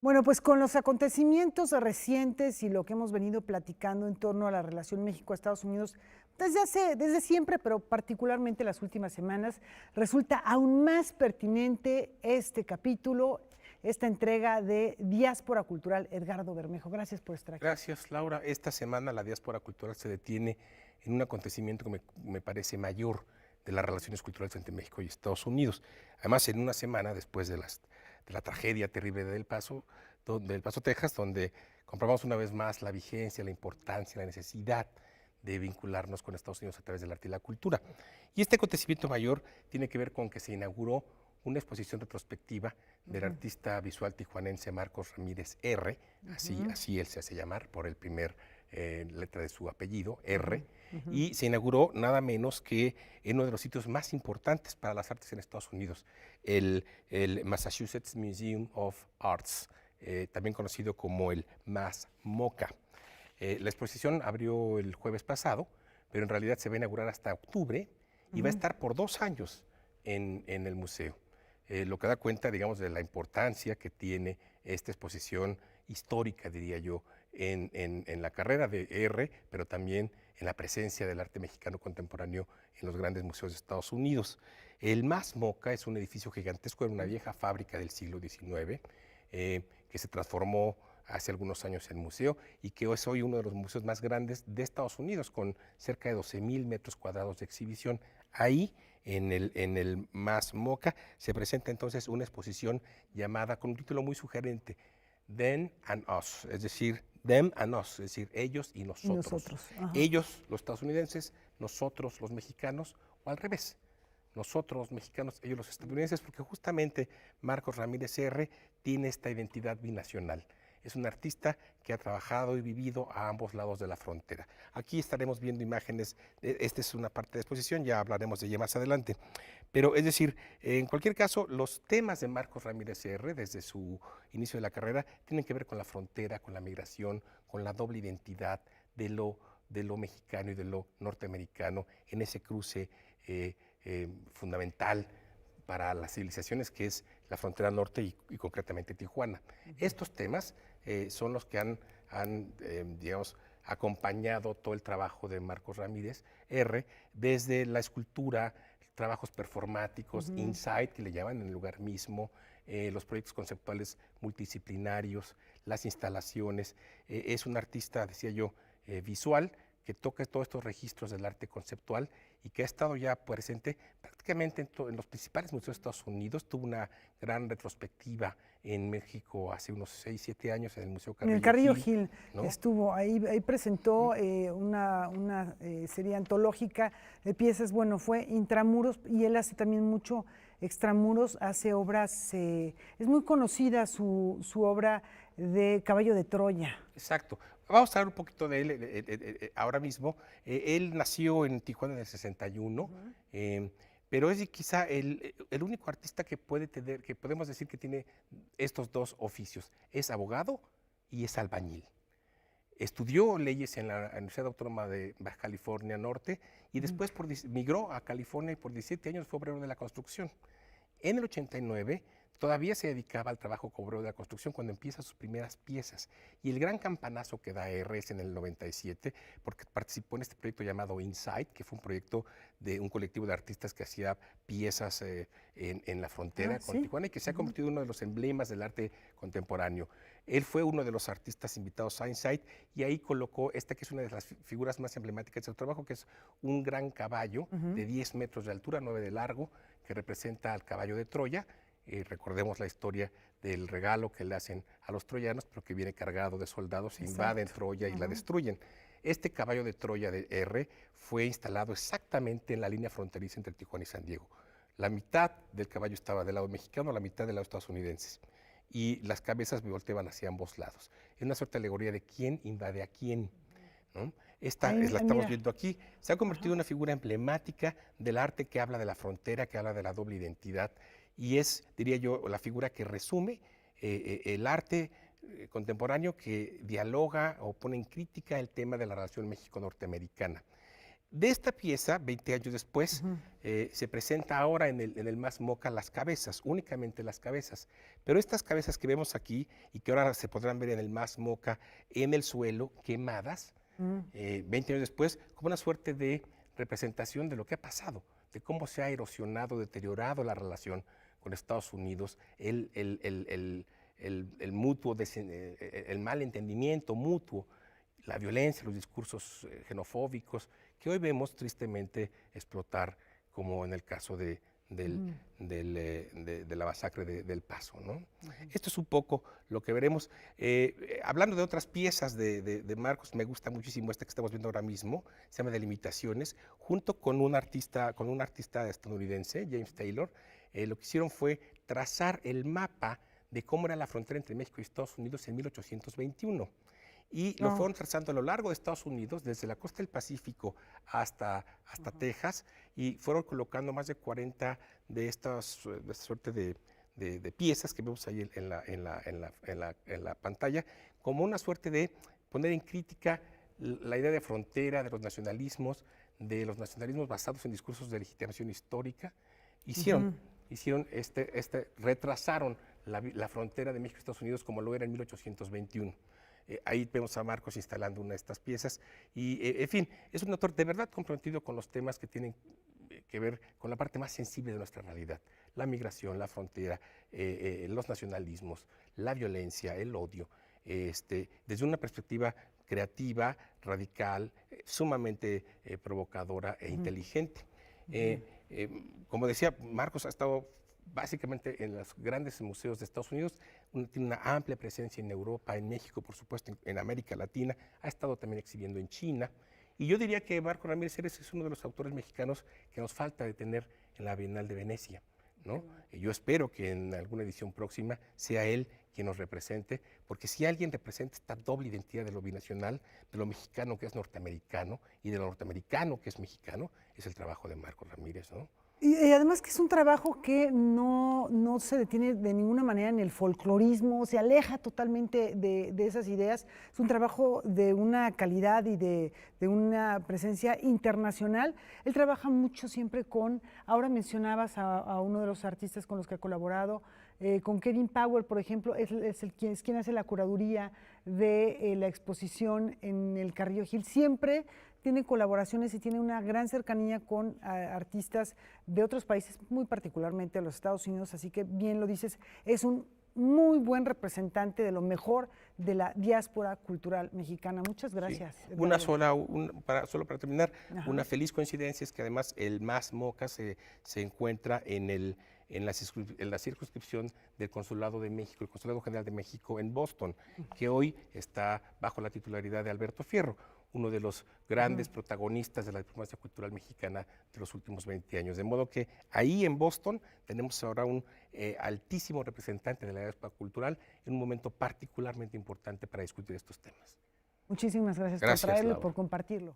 Bueno, pues con los acontecimientos recientes y lo que hemos venido platicando en torno a la relación México-Estados Unidos desde siempre, pero particularmente las últimas semanas, resulta aún más pertinente este capítulo, esta entrega de Diáspora Cultural. Edgardo Bermejo, gracias por estar aquí. Gracias, Laura. Esta semana la diáspora cultural se detiene en un acontecimiento que me parece mayor de las relaciones culturales entre México y Estados Unidos. Además, en una semana después de la tragedia terrible de del Paso, Texas, donde comprobamos una vez más la vigencia, la importancia, la necesidad de vincularnos con Estados Unidos a través del arte y la cultura. Y este acontecimiento mayor tiene que ver con que se inauguró una exposición retrospectiva del artista visual tijuanense Marcos Ramírez R., así él se hace llamar por el primer letra de su apellido, R, y se inauguró nada menos que en uno de los sitios más importantes para las artes en Estados Unidos, el Massachusetts Museum of Arts, también conocido como el MAS-MoCA. La exposición abrió el jueves pasado, pero en realidad se va a inaugurar hasta octubre y va a estar por 2 años en el museo. Lo que da cuenta, digamos, de la importancia que tiene esta exposición histórica, diría yo, en la carrera de R, pero también en la presencia del arte mexicano contemporáneo en los grandes museos de Estados Unidos. El MAS-MoCA es un edificio gigantesco, era una vieja fábrica del siglo XIX, que se transformó hace algunos años en museo y que es hoy uno de los museos más grandes de Estados Unidos, con cerca de 12,000 metros cuadrados de exhibición. Ahí, en el MAS-MoCA, se presenta entonces una exposición llamada, con un título muy sugerente, Them and Us, es decir, Them and Us, es decir, ellos y Y nosotros. nosotros. Ajá. Ellos, los estadounidenses, nosotros, los mexicanos, o al revés. Nosotros, los mexicanos, ellos, los estadounidenses, porque justamente Marcos Ramírez R. tiene esta identidad binacional. Es un artista que ha trabajado y vivido a ambos lados de la frontera. Aquí estaremos viendo imágenes, esta es una parte de exposición, ya hablaremos de ella más adelante. Pero es decir, en cualquier caso, los temas de Marcos Ramírez R. desde su inicio de la carrera tienen que ver con la frontera, con la migración, con la doble identidad de lo mexicano y de lo norteamericano en ese cruce fundamental para las civilizaciones, que es la frontera norte y concretamente Tijuana. Estos temas son los que digamos, acompañado todo el trabajo de Marcos Ramírez R., desde la escultura, trabajos performáticos, insight, que le llaman en el lugar mismo, los proyectos conceptuales multidisciplinarios, las instalaciones. Es un artista, decía yo, visual, que toca todos estos registros del arte conceptual y que ha estado ya presente prácticamente en los principales museos de Estados Unidos. Tuvo una gran retrospectiva en México hace unos 6, 7 años en el Museo En el Carrillo Carrillo Gil ¿no? estuvo, ahí presentó una serie antológica de piezas, bueno, fue Intramuros, y él hace también mucho extramuros, hace obras, es muy conocida su obra de Caballo de Troya. Exacto. Vamos a hablar un poquito de él ahora mismo. Él nació en Tijuana en el 61, pero es quizá el único artista que puede tener, que podemos decir que tiene estos dos oficios. Es abogado y es albañil. Estudió leyes en la Universidad Autónoma de Baja California Norte y después migró a California y por 17 años fue obrero de la construcción. En el 89 todavía se dedicaba al trabajo como obrero de la construcción cuando empieza sus primeras piezas. Y el gran campanazo que da R es en el 97, porque participó en este proyecto llamado Insight, que fue un proyecto de un colectivo de artistas que hacía piezas en la frontera con ¿Sí? Tijuana y que se ha convertido en uno de los emblemas del arte contemporáneo. Él fue uno de los artistas invitados a Insight y ahí colocó esta que es una de las figuras más emblemáticas de su trabajo, que es un gran caballo de 10 metros de altura, 9 de largo, que representa al caballo de Troya. Recordemos la historia del regalo que le hacen a los troyanos, pero que viene cargado de soldados, invaden Troya y la destruyen. Este caballo de Troya de R fue instalado exactamente en la línea fronteriza entre Tijuana y San Diego. La mitad del caballo estaba del lado mexicano, la mitad del lado estadounidense. Y las cabezas volteaban hacia ambos lados. Es una suerte de alegoría de quién invade a quién, ¿no? Esta la estamos viendo aquí. Se ha convertido en una figura emblemática del arte que habla de la frontera, que habla de la doble identidad, y es, diría yo, la figura que resume el arte contemporáneo, que dialoga o pone en crítica el tema de la relación México-norteamericana. De esta pieza, 20 años después, se presenta ahora en el MAS MoCA las cabezas, únicamente las cabezas. Pero estas cabezas que vemos aquí y que ahora se podrán ver en el MAS MoCA en el suelo, quemadas, 20 años después, como una suerte de representación de lo que ha pasado, de cómo se ha erosionado, deteriorado la relación con Estados Unidos, el mutuo, el mal entendimiento mutuo, la violencia, los discursos xenofóbicos, que hoy vemos tristemente explotar, como en el caso de la masacre del Paso, ¿no? Esto es un poco lo que veremos. Hablando de otras piezas de Marcos, me gusta muchísimo esta que estamos viendo ahora mismo, se llama Delimitaciones, junto con un artista estadounidense, James Taylor. Lo que hicieron fue trazar el mapa de cómo era la frontera entre México y Estados Unidos en 1821. Y lo fueron trazando a lo largo de Estados Unidos, desde la costa del Pacífico hasta Texas, y fueron colocando más de 40 de esta suerte de piezas que vemos ahí en la pantalla, como una suerte de poner en crítica la idea de frontera, de los nacionalismos basados en discursos de legitimación histórica. Retrasaron la frontera de México y Estados Unidos como lo era en 1821. Ahí vemos a Marcos instalando una de estas piezas y, en fin, es un autor de verdad comprometido con los temas que tienen que ver con la parte más sensible de nuestra realidad, la migración, la frontera, los nacionalismos, la violencia, el odio, desde una perspectiva creativa, radical, sumamente provocadora e inteligente. Como decía, Marcos ha estado básicamente en los grandes museos de Estados Unidos, tiene una amplia presencia en Europa, en México, por supuesto, en América Latina, ha estado también exhibiendo en China, y yo diría que Marcos Ramírez Heres es uno de los autores mexicanos que nos falta de tener en la Bienal de Venecia, ¿no? Yo espero que en alguna edición próxima sea él quien nos represente, porque si alguien representa esta doble identidad de lo binacional, de lo mexicano que es norteamericano y de lo norteamericano que es mexicano, es el trabajo de Marcos Ramírez, ¿no? Y además que es un trabajo que no se detiene de ninguna manera en el folclorismo, se aleja totalmente de esas ideas. Es un trabajo de una calidad y de una presencia internacional. Él trabaja mucho siempre ahora mencionabas a uno de los artistas con los que ha colaborado, con Kevin Powell, por ejemplo, es quien hace la curaduría de la exposición en el Carrillo Gil. Siempre tiene colaboraciones y tiene una gran cercanía con artistas de otros países, muy particularmente a los Estados Unidos, así que bien lo dices, es un muy buen representante de lo mejor de la diáspora cultural mexicana. Muchas gracias. Sí. Solo para terminar, una feliz coincidencia es que además el MAS MoCA se encuentra en la circunscripción del Consulado de México, el Consulado General de México en Boston, que hoy está bajo la titularidad de Alberto Fierro, uno de los grandes protagonistas de la diplomacia cultural mexicana de los últimos 20 años. De modo que ahí en Boston tenemos ahora un altísimo representante de la diáspora cultural en un momento particularmente importante para discutir estos temas. Muchísimas gracias por traerlo y por compartirlo.